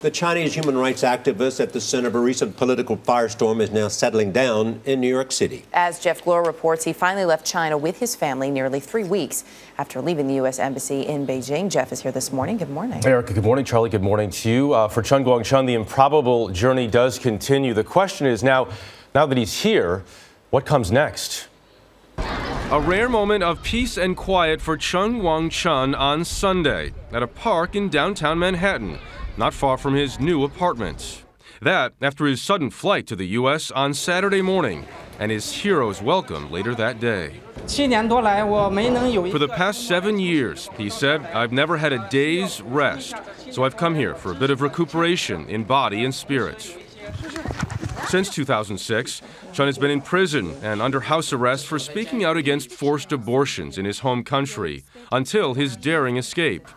The Chinese human rights activist at the center of a recent political firestorm is now settling down in New York City. As Jeff Glor reports, he finally left China with his family nearly 3 weeks after leaving the U.S. Embassy in Beijing. Jeff is here this morning. Good morning. Erica, good morning. Charlie, good morning to you. For Chen Guangchen, the improbable journey does continue. The question is now that he's here, what comes next? A rare moment of peace and quiet for Chen Guangchen on Sunday at a park in downtown Manhattan, not far from his new apartment. That after his sudden flight to the U.S. on Saturday morning and his hero's welcome later that day. For the past 7 years, he said, I've never had a day's rest, so I've come here for a bit of recuperation in body and spirit. Since 2006, Chen has been in prison and under house arrest for speaking out against forced abortions in his home country until his daring escape.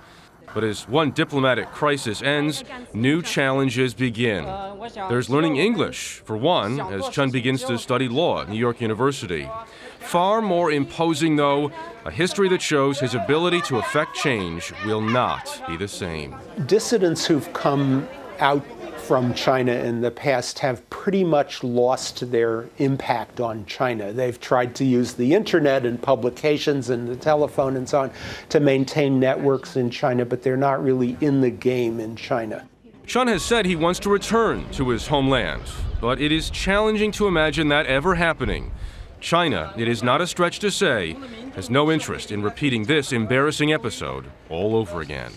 But as one diplomatic crisis ends, new challenges begin. There's learning English, for one, as Chen begins to study law at New York University. Far more imposing, though, a history that shows his ability to affect change will not be the same. Dissidents who've come out from China in the past have pretty much lost their impact on China. They've tried to use the internet and publications and the telephone and so on to maintain networks in China, but they're not really in the game in China. Chen has said he wants to return to his homeland, but it is challenging to imagine that ever happening. China, it is not a stretch to say, has no interest in repeating this embarrassing episode all over again.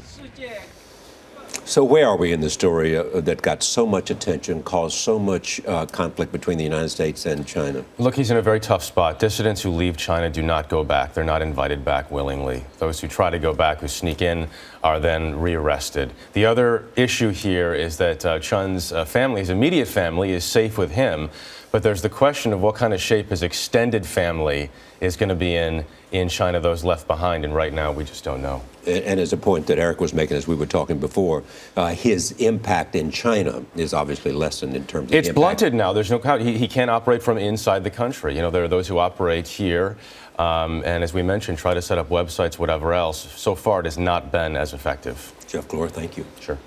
So where are we in the story that got so much attention, caused so much conflict between the United States and China? Look, he's in a very tough spot. Dissidents who leave China do not go back. They're not invited back willingly. Those who try to go back, who sneak in, are then rearrested. The other issue here is that Chen's family, his immediate family, is safe with him. But there's the question of what kind of shape his extended family is going to be in China, those left behind, and right now we just don't know. And as a point that Eric was making as we were talking before, his impact in China is obviously lessened in terms of It's blunted now. There's no doubt. He can't operate from inside the country. You know, there are those who operate here, and as we mentioned, try to set up websites, whatever else. So far, it has not been as effective. Jeff Glor, thank you. Sure.